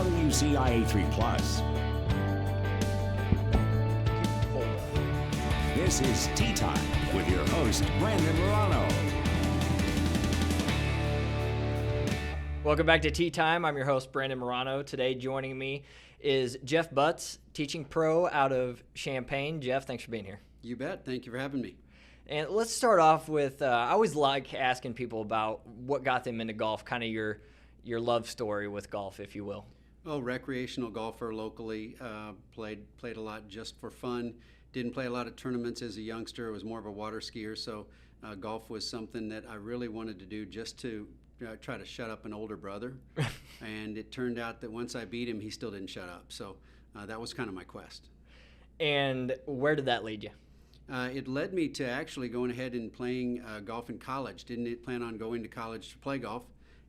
WCIA 3+. This is Tea Time with your host, Brandon Morano. Welcome back to Tea Time. I'm your host, Brandon Morano. Today joining me is Jeff Butts, teaching pro out of Champaign. Jeff, thanks for being here. You bet. Thank you for having me. And let's start off with, I always like asking people about what got them into golf, kind of your love story with golf, if you will. Oh, recreational golfer locally, played a lot just for fun. Didn't play a lot of tournaments as a youngster. I was more of a water skier, so golf was something that I really wanted to do just to try to shut up an older brother. And it turned out that once I beat him, he still didn't shut up. So that was kind of my quest. And where did that lead you? It led me to actually going ahead and playing golf in college. Didn't plan on going to college to play golf,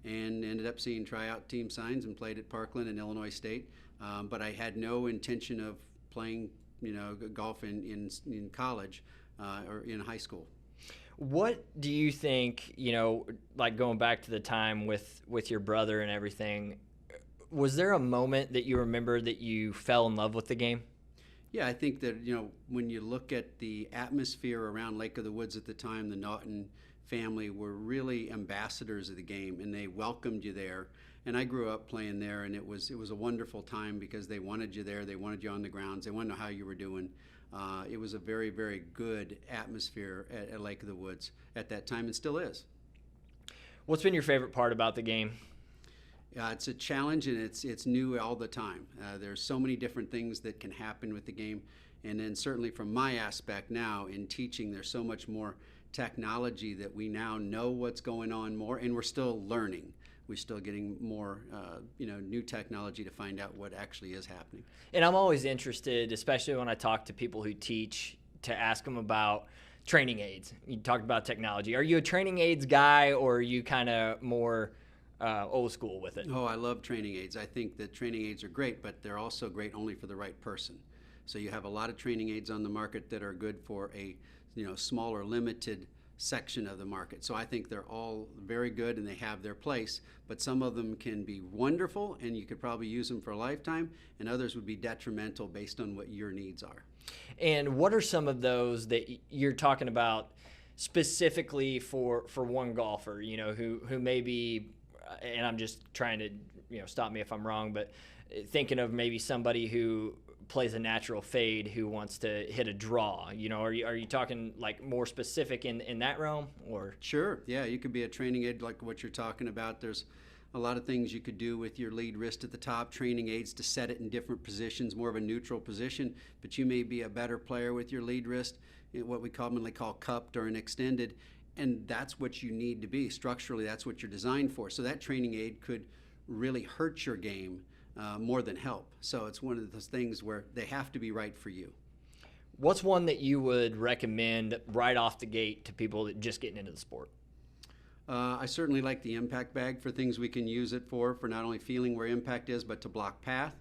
and ended up seeing tryout team signs and played at Parkland and Illinois State. But I had no intention of playing, golf in college or in high school. What do you think, like going back to the time with your brother and everything, was there a moment that you remember that you fell in love with the game? Yeah, I think that, when you look at the atmosphere around Lake of the Woods at the time, the Naughton family were really ambassadors of the game, and they welcomed you there. And I grew up playing there, and it was a wonderful time because they wanted you there, they wanted you on the grounds, they wanted to know how you were doing. It was a very, very good atmosphere at Lake of the Woods at that time, and still is. What's been your favorite part about the game? It's a challenge, and it's new all the time. There's so many different things that can happen with the game, and then certainly from my aspect now in teaching, there's so much more technology that we now know what's going on more, and we're still learning. We're still getting more, new technology to find out what actually is happening. And I'm always interested, especially when I talk to people who teach, to ask them about training aids. You talked about technology. Are you a training aids guy, or are you kind of more old school with it? Oh, I love training aids. I think that training aids are great, but they're also great only for the right person. So you have a lot of training aids on the market that are good for a smaller, limited section of the market. So I think they're all very good and they have their place, but some of them can be wonderful and you could probably use them for a lifetime, and others would be detrimental based on what your needs are. And what are some of those that you're talking about specifically for one golfer, who may be, and I'm just trying to, stop me if I'm wrong, but thinking of maybe somebody who plays a natural fade who wants to hit a draw, are you talking like more specific in that realm, or? Sure, yeah, you could be a training aid like what you're talking about. There's a lot of things you could do with your lead wrist at the top, training aids to set it in different positions, more of a neutral position, but you may be a better player with your lead wrist, what we commonly call cupped or an extended, and that's what you need to be. Structurally, that's what you're designed for. So that training aid could really hurt your game more than help. So it's one of those things where they have to be right for you. What's one that you would recommend right off the gate to people that just getting into the sport? I certainly like the impact bag for things we can use it for not only feeling where impact is, but to block path.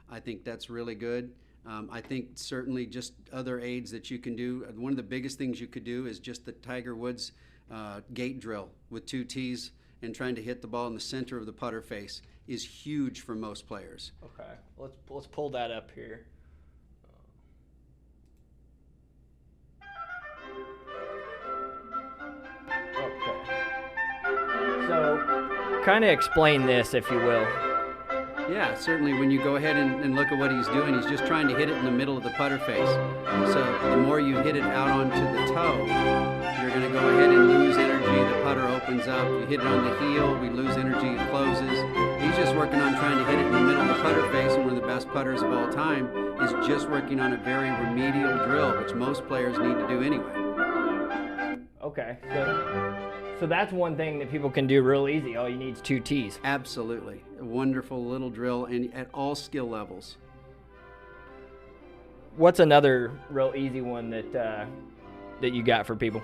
I think that's really good. I think certainly just other aids that you can do. One of the biggest things you could do is just the Tiger Woods gate drill with 2 tees and trying to hit the ball in the center of the putter face is huge for most players. Okay, let's pull that up here. Okay. So, kind of explain this, if you will. Yeah, certainly when you go ahead and look at what he's doing, he's just trying to hit it in the middle of the putter face. So the more you hit it out onto the toe, you're going to go ahead and lose energy. The putter opens up. You hit it on the heel, we lose energy, it closes. He's just working on trying to hit it in the middle of the putter face, and one of the best putters of all time is just working on a very remedial drill, which most players need to do anyway. Okay, so that's one thing that people can do real easy. All you need is 2 tees. Absolutely. A wonderful little drill, and at all skill levels. What's another real easy one that you got for people?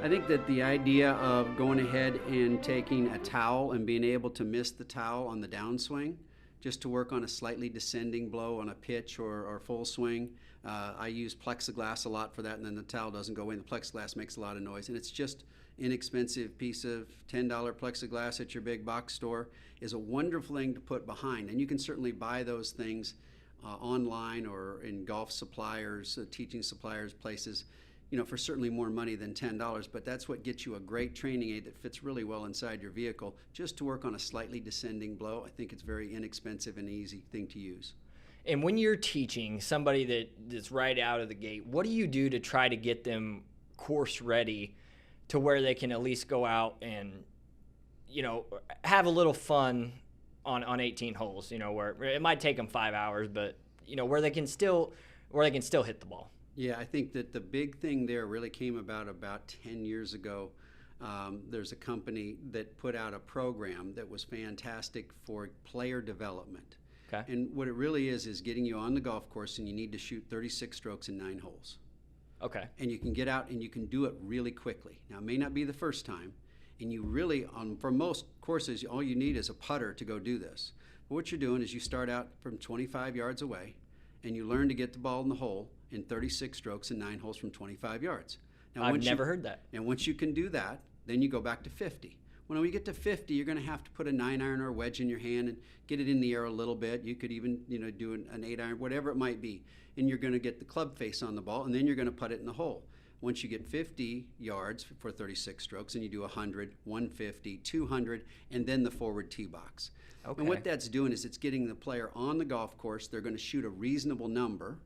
I think that the idea of going ahead and taking a towel and being able to miss the towel on the downswing, just to work on a slightly descending blow on a pitch or full swing. I use plexiglass a lot for that, and then the towel doesn't go in. The plexiglass makes a lot of noise, and it's just inexpensive piece of $10 plexiglass at your big box store is a wonderful thing to put behind. And you can certainly buy those things online or in golf suppliers, teaching suppliers, places, for certainly more money than $10. But that's what gets you a great training aid that fits really well inside your vehicle, just to work on a slightly descending blow. I think it's very inexpensive and easy thing to use. And when you're teaching somebody that's right out of the gate, what do you do to try to get them course ready to where they can at least go out and, have a little fun on 18 holes, where it might take them 5 hours, but, where they can still hit the ball? Yeah, I think that the big thing there really came about 10 years ago. There's a company that put out a program that was fantastic for player development. Okay. And what it really is getting you on the golf course, and you need to shoot 36 strokes in 9 holes. Okay. And you can get out and you can do it really quickly. Now, it may not be the first time, and you really, for most courses, all you need is a putter to go do this. But what you're doing is you start out from 25 yards away, and you learn to get the ball in the hole in 36 strokes in 9 holes from 25 yards. Now, I've never heard that. And once you can do that, then you go back to 50. When we get to 50, you're going to have to put a 9-iron or a wedge in your hand and get it in the air a little bit. You could even, do an 8-iron, whatever it might be. And you're going to get the club face on the ball, and then you're going to put it in the hole. Once you get 50 yards for 36 strokes, and you do 100, 150, 200, and then the forward tee box. Okay. And what that's doing is it's getting the player on the golf course. They're going to shoot a reasonable number,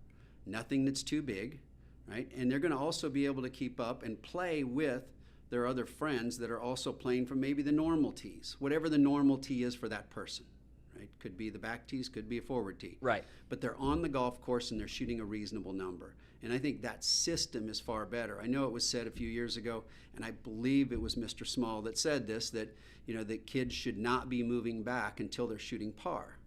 nothing that's too big, right? And they're going to also be able to keep up and play with their other friends that are also playing from maybe the normal tees, whatever the normal tee is for that person, right? Could be the back tees, could be a forward tee. Right. But they're on the golf course and they're shooting a reasonable number. And I think that system is far better. I know it was said a few years ago, and I believe it was Mr. Small that said this, that that kids should not be moving back until they're shooting par.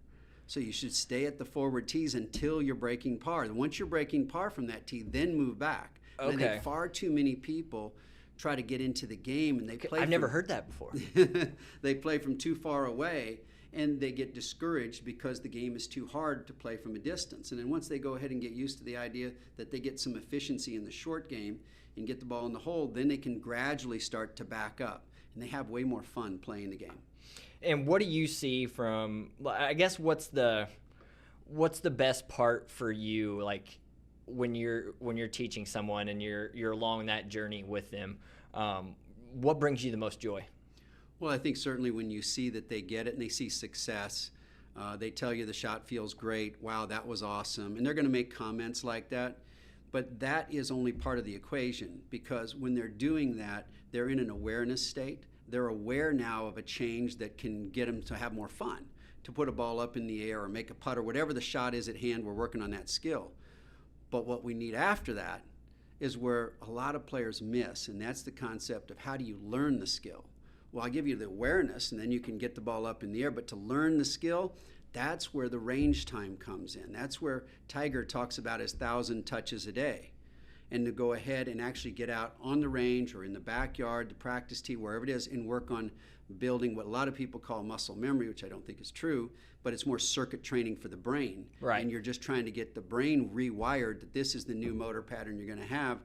So you should stay at the forward tees until you're breaking par. Once you're breaking par from that tee, then move back. Okay. And I think far too many people try to get into the game and they play. I've never heard that before. They play from too far away and they get discouraged because the game is too hard to play from a distance. And then once they go ahead and get used to the idea that they get some efficiency in the short game and get the ball in the hole, then they can gradually start to back up and they have way more fun playing the game. And what do you see from, I guess, what's the best part for you, like when you're teaching someone and you're along that journey with them? What brings you the most joy? Well, I think certainly when you see that they get it and they see success, they tell you the shot feels great, wow, that was awesome, and they're going to make comments like that. But that is only part of the equation, because when they're doing that, they're in an awareness state. They're aware now of a change that can get them to have more fun, to put a ball up in the air or make a putt or whatever the shot is at hand. We're working on that skill. But what we need after that is where a lot of players miss, and that's the concept of how do you learn the skill? Well, I'll give you the awareness, and then you can get the ball up in the air. But to learn the skill, that's where the range time comes in. That's where Tiger talks about his 1,000 touches a day. And to go ahead and actually get out on the range or in the backyard, the practice tee, wherever it is, and work on building what a lot of people call muscle memory, which I don't think is true, but it's more circuit training for the brain. Right. And you're just trying to get the brain rewired that this is the new motor pattern you're going to have.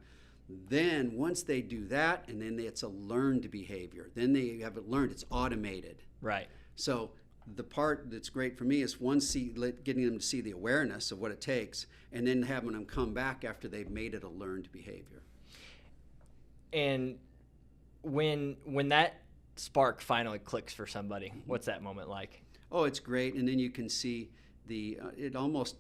Then once they do that, and then it's a learned behavior. Then they have it learned. It's automated. Right. So the part that's great for me is getting them to see the awareness of what it takes, and then having them come back after they've made it a learned behavior. And when that spark finally clicks for somebody, what's that moment like? Oh, it's great. And then you can see it almost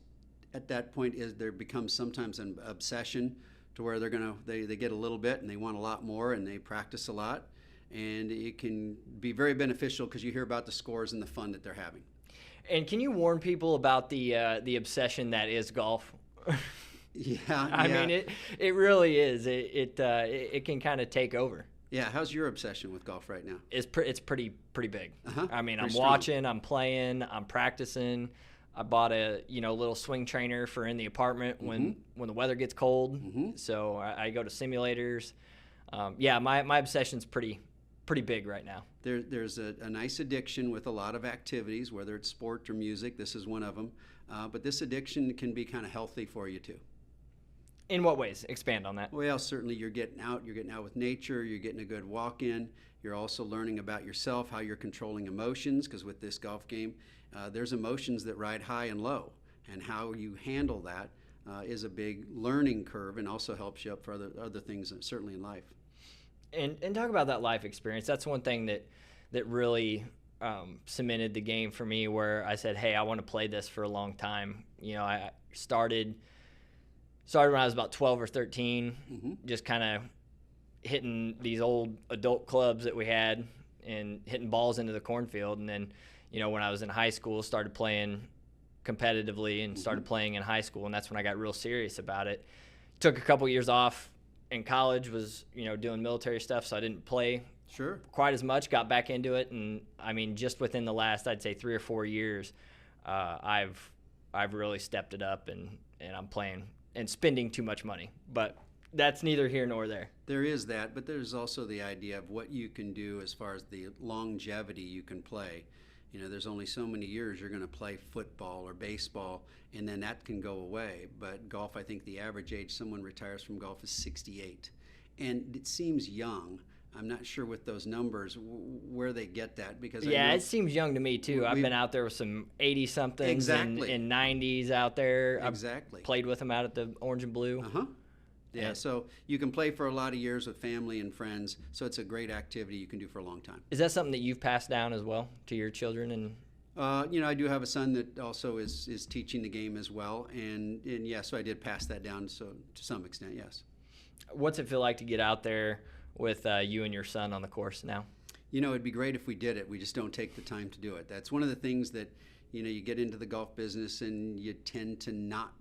at that point is there becomes sometimes an obsession to where they get a little bit and they want a lot more and they practice a lot. And it can be very beneficial because you hear about the scores and the fun that they're having. And can you warn people about the obsession that is golf? Yeah. I mean, it really is. It can kind of take over. Yeah. How's your obsession with golf right now? It's pretty big. Uh-huh. I mean, Pretty I'm strong. watching, I'm playing, I'm practicing. I bought a little swing trainer for in the apartment when the weather gets cold. Mhm. So I go to simulators. My obsession's pretty big right now. There's a nice addiction with a lot of activities, whether it's sport or music. This is one of them. But this addiction can be kind of healthy for you too. In what ways? Expand on that. Well, certainly you're getting out with nature, you're getting a good walk in. You're also learning about yourself, how you're controlling emotions, because with this golf game, there's emotions that ride high and low, and how you handle that is a big learning curve, and also helps you up for other things, certainly in life. And talk about that life experience. That's one thing that really cemented the game for me, where I said, hey, I want to play this for a long time. You know, I started when I was about 12 or 13, just kind of hitting these old adult clubs that we had and hitting balls into the cornfield. And then, you know, when I was in high school, started playing competitively and started playing in high school. And that's when I got real serious about it. Took a couple years off in college, was, you know, doing military stuff, so I didn't play quite as much, got back into it. And I mean, just within the last, I'd say 3 or 4 years, I've really stepped it up, and I'm playing and spending too much money. But that's neither here nor there. There is that, but there's also the idea of what you can do as far as the longevity you can play. You know, there's only so many years you're going to play football or baseball, and then that can go away. But golf, I think the average age someone retires from golf is 68. And it seems young. I'm not sure with those numbers where they get that, because it seems young to me too. I've been out there with some 80-somethings and 90s out there. Exactly. I've played with them out at the Orange and Blue. Yeah, so you can play for a lot of years with family and friends, so it's a great activity you can do for a long time. Is that something that you've passed down as well to your children? And you know, I do have a son that also is teaching the game as well, and yeah, so I did pass that down, so to some extent, yes. What's it feel like to get out there with you and your son on the course now? You know, it'd be great if we did it. We just don't take the time to do it. That's one of the things that, you know, you get into the golf business and you tend to not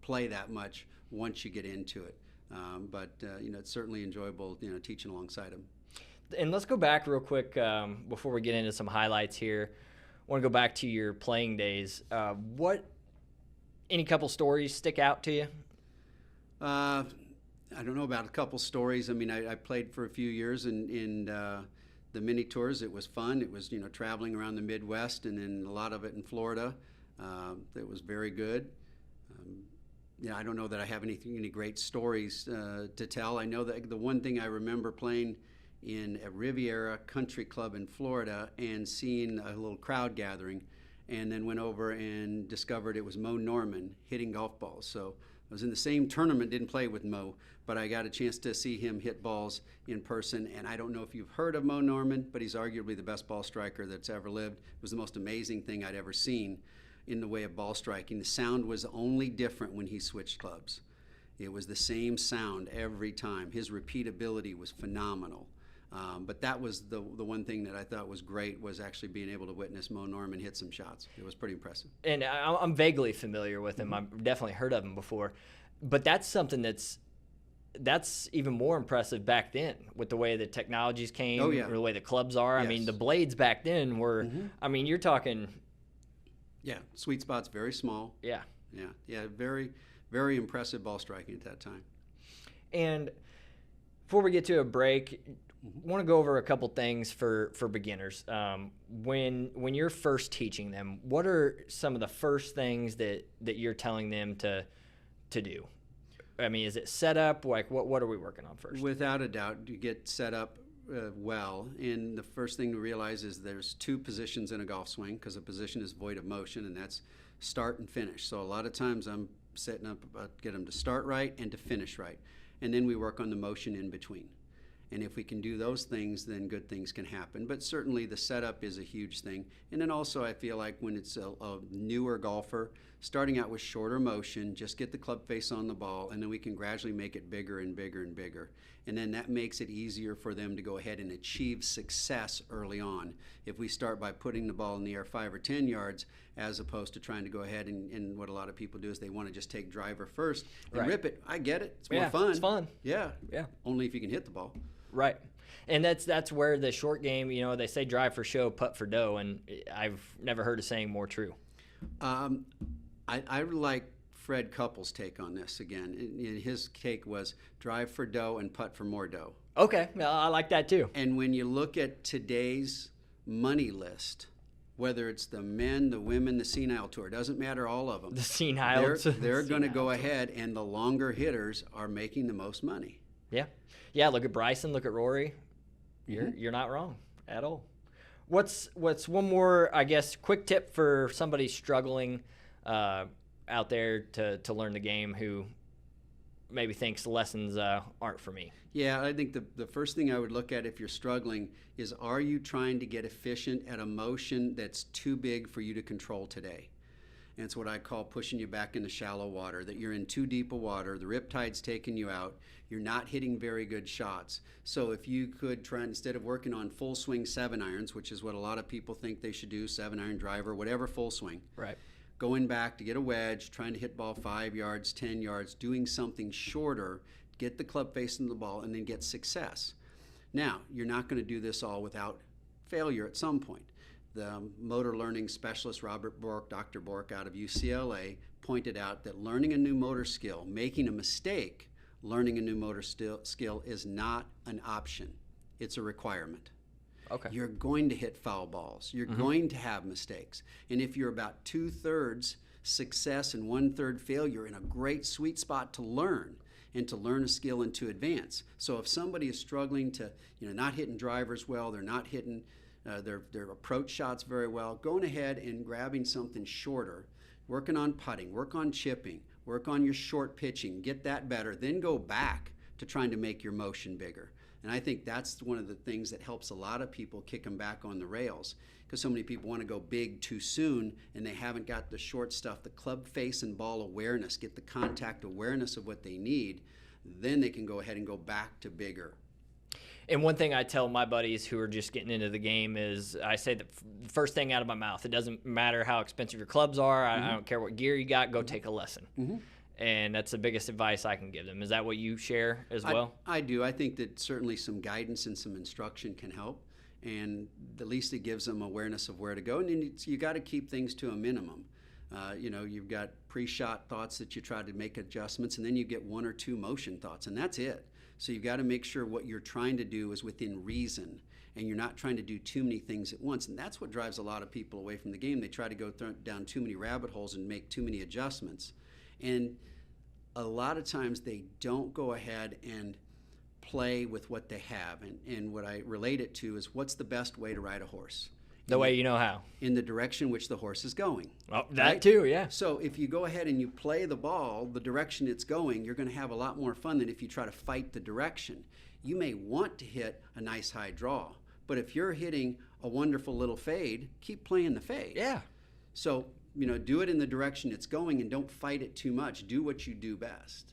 play that much once you get into it. But you know, it's certainly enjoyable, you know, teaching alongside him. And let's go back real quick before we get into some highlights here. I want to go back to your playing days. Any couple stories stick out to you? I don't know about a couple stories. I mean, I played for a few years in the mini tours. It was fun. It was, you know, traveling around the Midwest, and then a lot of it in Florida. It was very good. Yeah, I don't know that I have any great stories to tell. I know that the one thing I remember playing in a Riviera Country Club in Florida and seeing a little crowd gathering, and then went over and discovered it was Mo Norman hitting golf balls. So I was in the same tournament, didn't play with Mo, but I got a chance to see him hit balls in person. And I don't know if you've heard of Mo Norman, but he's arguably the best ball striker that's ever lived. It was the most amazing thing I'd ever seen in the way of ball striking. The sound was only different when he switched clubs. It was the same sound every time. His repeatability was phenomenal. But that was the one thing that I thought was great, was actually being able to witness Mo Norman hit some shots. It was pretty impressive. And I'm vaguely familiar with him. I've definitely heard of him before. But that's something that's even more impressive back then, with the way the technologies came, or the way the clubs are. Yes. I mean, the blades back then were, I mean, you're talking... Yeah, sweet spot's very small. Yeah. Very, very impressive ball striking at that time. And before we get to a break, want to go over a couple things for beginners. When you're first teaching them, what are some of the first things that you're telling them to do? I mean, is it setup? Like, what are we working on first? Without a doubt, you get set up well, and the first thing to realize is there's two positions in a golf swing, because a position is void of motion, and that's start and finish. So a lot of times I'm setting up get them to start right and to finish right, and then we work on the motion in between. And if we can do those things, then good things can happen. But certainly the setup is a huge thing. And then also I feel like when it's a newer golfer, starting out with shorter motion, just get the club face on the ball, and then we can gradually make it bigger and bigger and bigger. And then that makes it easier for them to go ahead and achieve success early on. If we start by putting the ball in the air 5 or 10 yards, as opposed to trying to go ahead and what a lot of people do is they want to just take driver first and rip it. I get it. It's more fun. It's fun. Yeah. Only if you can hit the ball. Right. And that's where the short game, you know, they say drive for show, putt for dough, and I've never heard a saying more true. I like Fred Couples' take on this again. His take was drive for dough and putt for more dough. Okay, I like that too. And when you look at today's money list, whether it's the men, the women, the senile tour, doesn't matter, all of them. The senile. They're going to go ahead, and the longer hitters are making the most money. Yeah. Look at Bryson. Look at Rory. You're not wrong at all. What's one more, I guess, quick tip for somebody struggling out there to learn the game who maybe thinks lessons aren't for me? Yeah, I think the first thing I would look at if you're struggling is, are you trying to get efficient at a motion that's too big for you to control today? And it's what I call pushing you back into shallow water, that you're in too deep a water, the riptide's taking you out, you're not hitting very good shots. So if you could try, instead of working on full swing 7-irons, which is what a lot of people think they should do, 7-iron driver, whatever full swing. Right. Going back to get a wedge, trying to hit ball 5 yards, 10 yards, doing something shorter, get the club facing the ball, and then get success. Now, you're not going to do this all without failure at some point. The motor learning specialist, Robert Bork, Dr. Bork out of UCLA, pointed out that learning a new motor skill, making a mistake, learning a new motor skill is not an option. It's a requirement. Okay. You're going to hit foul balls. You're going to have mistakes. And if you're about 2/3 success and 1/3 failure, in a great sweet spot to learn and to learn a skill and to advance. So if somebody is struggling to, not hitting drivers well, they're not hitting their approach shots very well, going ahead and grabbing something shorter, working on putting, work on chipping, work on your short pitching, get that better, then go back to trying to make your motion bigger. And I think that's one of the things that helps a lot of people kick them back on the rails, because so many people want to go big too soon and they haven't got the short stuff, the club face and ball awareness, get the contact awareness of what they need. Then they can go ahead and go back to bigger. And one thing I tell my buddies who are just getting into the game is, I say the first thing out of my mouth, it doesn't matter how expensive your clubs are. I don't care what gear you got, go take a lesson. And that's the biggest advice I can give them. Is that what you share as well? I do. I think that certainly some guidance and some instruction can help. And at least it gives them awareness of where to go. And then you got to keep things to a minimum. You've got pre-shot thoughts that you try to make adjustments, and then you get 1 or 2 motion thoughts, and that's it. So you've got to make sure what you're trying to do is within reason, and you're not trying to do too many things at once. And that's what drives a lot of people away from the game. They try to go down too many rabbit holes and make too many adjustments. And a lot of times they don't go ahead and play with what they have. And what I relate it to is, what's the best way to ride a horse? The way you know how. In the direction which the horse is going. Oh, that right? too, yeah. So if you go ahead and you play the ball the direction it's going, you're going to have a lot more fun than if you try to fight the direction. You may want to hit a nice high draw, but if you're hitting a wonderful little fade, keep playing the fade. Yeah. So, do it in the direction it's going and don't fight it too much. Do what you do best.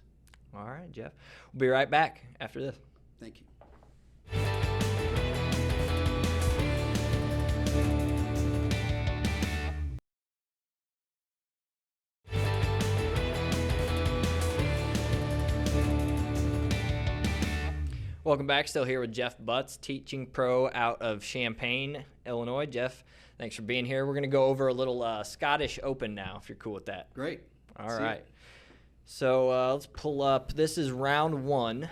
All right, Jeff. We'll be right back after this. Thank you. Welcome back. Still here with Jeff Butts, teaching pro out of Champaign, Illinois. Jeff, thanks for being here. We're going to go over a little Scottish Open now, if you're cool with that. Great. All right. So let's pull up. This is round 1,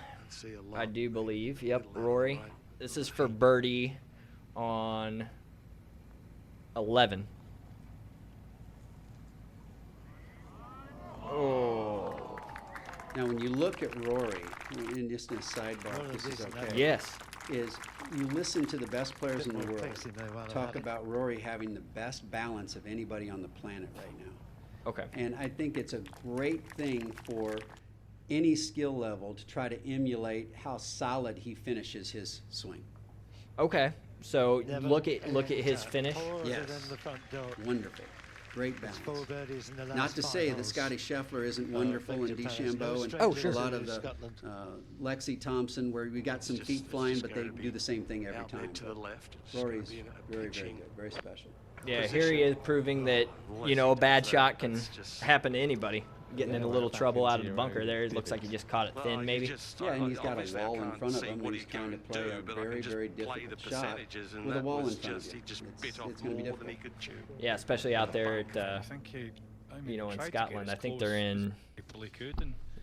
I do believe. Yep, Rory. This is for birdie on 11. Oh. Now, when you look at Rory, and just in a sidebar, if this is okay. Yes. Is you listen to the best players in the world talk about Rory having the best balance of anybody on the planet right now. Okay. And I think it's a great thing for any skill level to try to emulate how solid he finishes his swing. Okay. So look at his finish. Yes. Wonderful. Great balance. Not to say that Scotty Scheffler isn't wonderful, and DeChambeau, and a lot of the Lexi Thompson, where we got some feet flying, but they do the same thing every time. Rory's very, very good, very special. Yeah, here he is proving that, a bad shot can happen to anybody. Getting in a little trouble out of the bunker there. It looks like he just caught it thin, maybe. Yeah, and he's got a wall in front of him, and he's trying to play a very, very difficult shot with a wall in front of you. It's going to be difficult. Yeah, especially out there at, in Scotland. I think they're in,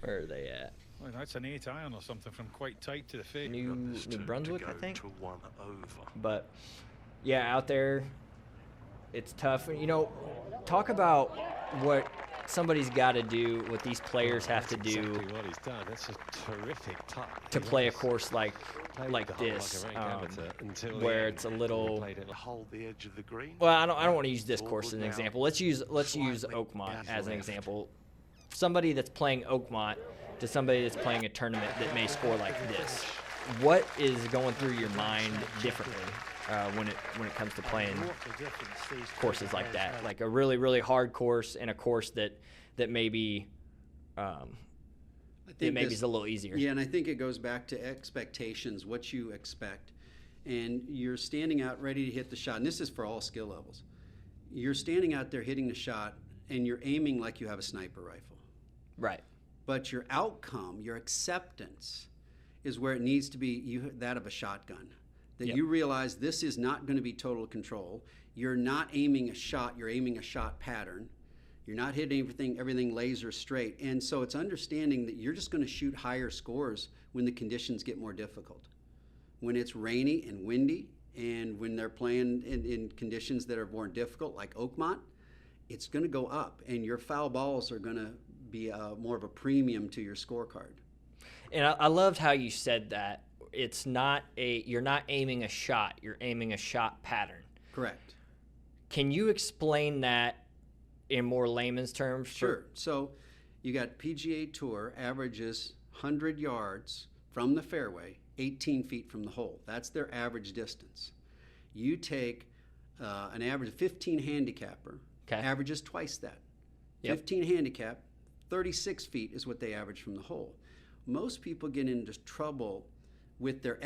where are they at? Well, that's an 8-iron or something from quite tight to the fade. New Brunswick, I think. But, yeah, out there, It's tough. You know, talk about what somebody's got to do, what these players have to do Exactly what he's done. That's a terrific tuck. to He play a knows- course like played the hole this, like a rank amateur until the where end. it's a He little. played it Hold the edge of the green. Well, I don't want to use this course as an Now, example. Let's use slightly Oakmont down as an left. example. Somebody that's playing Oakmont to somebody that's playing a tournament that may score like this. What is going through your mind differently when it comes to playing courses like that, like a really, really hard course and a course that maybe I it think maybe this- is a little easier. Yeah, and I think it goes back to expectations, what you expect. And you're standing out ready to hit the shot, and this is for all skill levels. You're standing out there hitting the shot, and you're aiming like you have a sniper rifle. Right. But your outcome, your acceptance, is where it needs to be that of a shotgun. That Yep. you realize this is not going to be total control. You're not aiming a shot, you're aiming a shot pattern. You're not hitting everything laser straight. And so it's understanding that you're just going to shoot higher scores when the conditions get more difficult. When it's rainy and windy, and when they're playing in conditions that are more difficult, like Oakmont, it's going to go up, and your foul balls are going to be more of a premium to your scorecard. And I loved how you said that. It's not you're not aiming a shot, you're aiming a shot pattern. Correct. Can you explain that in more layman's terms? Sure. So you got PGA Tour averages 100 yards from the fairway, 18 feet from the hole. That's their average distance. You take an average 15 handicapper, Okay. averages twice that. Yep. 15 handicap, 36 feet is what they average from the hole. Most people get into trouble with their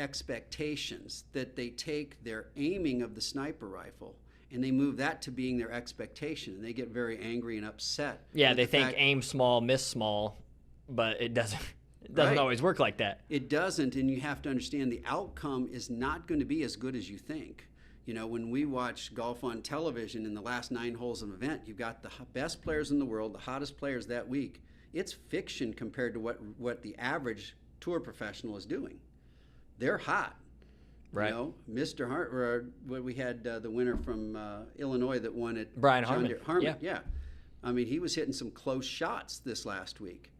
expectations, that they take their aiming of the sniper rifle and they move that to being their expectation, and they get very angry and upset. Yeah, with they the think fact- aim small, miss small, but it doesn't. It doesn't Right. always work like that. It doesn't, and you have to understand the outcome is not going to be as good as you think. You know, when we watch golf on television in the last 9 holes of an event, you've got the best players in the world, the hottest players that week. It's fiction compared to what the average tour professional is doing. They're hot. Right. You know, Mr. What we had the winner from Illinois that won it. Brian Harman. Yeah. I mean, he was hitting some close shots this last week,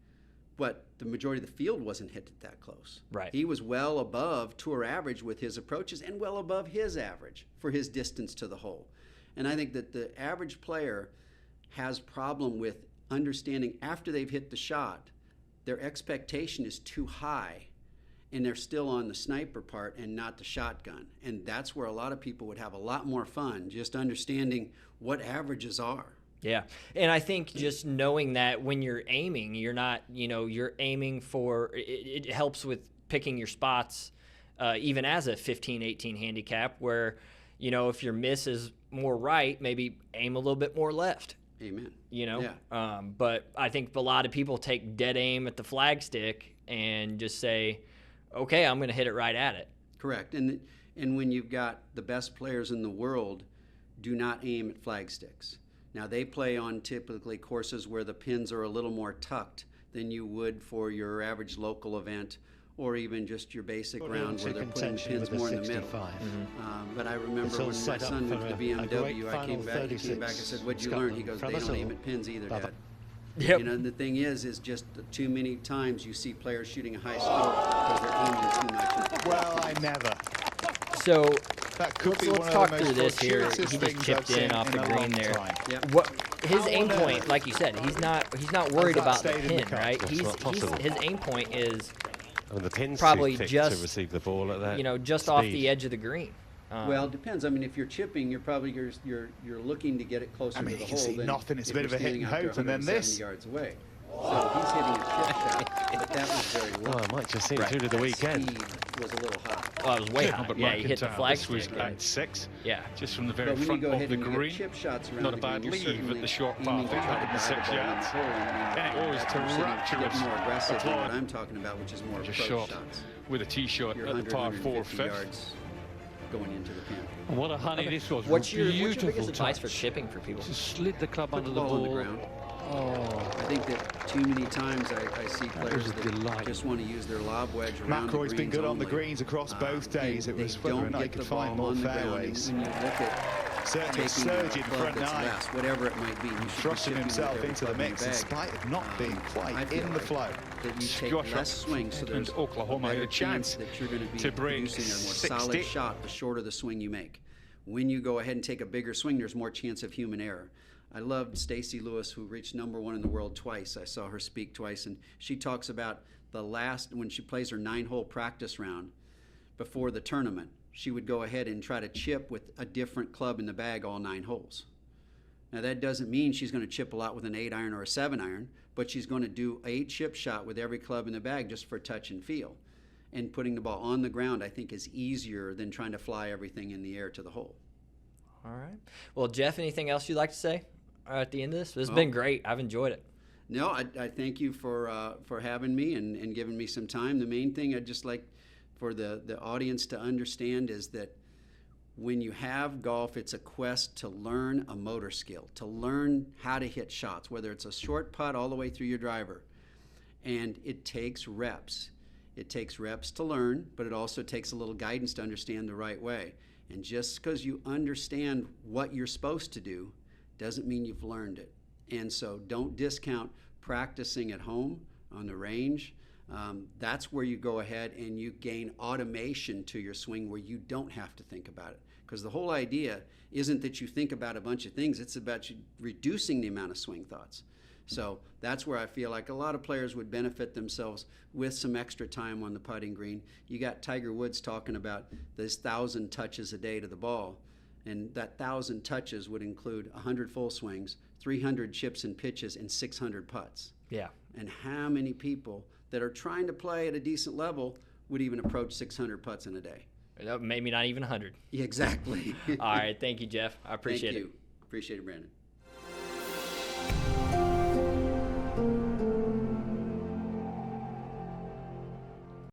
but the majority of the field wasn't hit it that close. Right. He was well above tour average with his approaches and well above his average for his distance to the hole. And I think that the average player has problem with understanding after they've hit the shot, their expectation is too high, and they're still on the sniper part and not the shotgun. And that's where a lot of people would have a lot more fun, just understanding what averages are. Yeah. And I think just knowing that when you're aiming, you're not, you're aiming for, it helps with picking your spots, even as a 15, 18 handicap, where, if your miss is more right, maybe aim a little bit more left. Amen. Yeah. But I think a lot of people take dead aim at the flagstick and just say, okay, I'm going to hit it right at it. Correct. And when you've got the best players in the world, do not aim at flagsticks. Now, they play on typically courses where the pins are a little more tucked than you would for your average local event, or even just your basic round where they're putting pins more in the middle. But I remember It's all when my set up son went for to the a great BMW, I final came back and 36 said, what'd you learn? He goes, they don't aim at pins either, Dad. And the thing is just too many times you see players shooting a high score because they're aiming too much. Well, I never. So That could be let's one talk of the through most this here. fortuitous He just things chipped I've seen in off the a green long there. time. Yep. What his How aim on point, earth like you said, he's not worried that about the stayed in the pin, cup? right? That's not possible. His aim point is, I mean, the pin's probably too thick just, to receive the ball at that just speed. off the edge of the green. Well, it depends. I mean, if you're chipping, you're probably you're looking to get it closer I mean, to the you can hole. see than nothing. It's a if bit of you're a hit standing and out there hope, and then 170 this. yards away. So he's hitting a chip shot, but that was very low. Oh, I might just see Right. through to the weekend. Speed was a little high. Oh, it was way high. But Yeah, he hit the McIntyre, this was flagstick. at 6, Yeah. just from the very But when you front go of ahead the and you green. get chip shots around Not the a bad green, you're leave at certainly the short aiming par to fifth, try to 106 dive the ball in the yards. hole, and And it always you're sitting to rapturous get more aggressive than what applaud. I'm talking about, which is more Just approach shot shots. with a tee shot You're at the 100, par 4 150 fifth. yards going into the pin. What a honey this was. What's your Beautiful biggest advice for touch. chipping for people? Just slid the club Put under the the ball on the ball. ground. Oh, I think that too many times I see players was a that delight. just want to use their lob wedge around the McIlroy's been greens good on the only. greens across both days. And It was they whether or don't not he get could the find ball more on the ground. fairways. And when you look at Certainly taking surging a club front that's nine. less, whatever it might be. You should be Thrusting chipping with himself every into the club in mix your in bag. spite of not being I quite feel in the like flow. that you take Joshua less swings, so there's and Oklahoma a had a better chance that you're going to be to break producing a more 60. solid shot the shorter the swing you make. When you go ahead and take a bigger swing, there's more chance of human error. I loved Stacy Lewis, who reached #1 in the world twice. I saw her speak twice, and she talks about when she plays her 9-hole practice round before the tournament, she would go ahead and try to chip with a different club in the bag all 9 holes. Now that doesn't mean she's going to chip a lot with an 8-iron or a 7-iron, but she's going to do a chip shot with every club in the bag just for touch and feel. And putting the ball on the ground, I think, is easier than trying to fly everything in the air to the hole. All right. Well, Jeff, anything else you'd like to say at the end of this? This has been great. I've enjoyed it. No, I thank you for having me and giving me some time. The main thing I'd just like for the audience to understand is that when you have golf, it's a quest to learn a motor skill, to learn how to hit shots, whether it's a short putt all the way through your driver. And it takes reps. It takes reps to learn, but it also takes a little guidance to understand the right way. And just because you understand what you're supposed to do doesn't mean you've learned it. And so don't discount practicing at home on the range. That's where you go ahead and you gain automation to your swing where you don't have to think about it. Because the whole idea isn't that you think about a bunch of things, it's about you reducing the amount of swing thoughts. So that's where I feel like a lot of players would benefit themselves with some extra time on the putting green. You got Tiger Woods talking about this 1,000 touches a day to the ball. And that 1,000 touches would include 100 full swings, 300 chips and pitches, and 600 putts. Yeah. And how many people that are trying to play at a decent level would even approach 600 putts in a day? Maybe not even 100. Exactly. All right. Thank you, Jeff. I appreciate it. Thank you. Appreciate it, Brandon.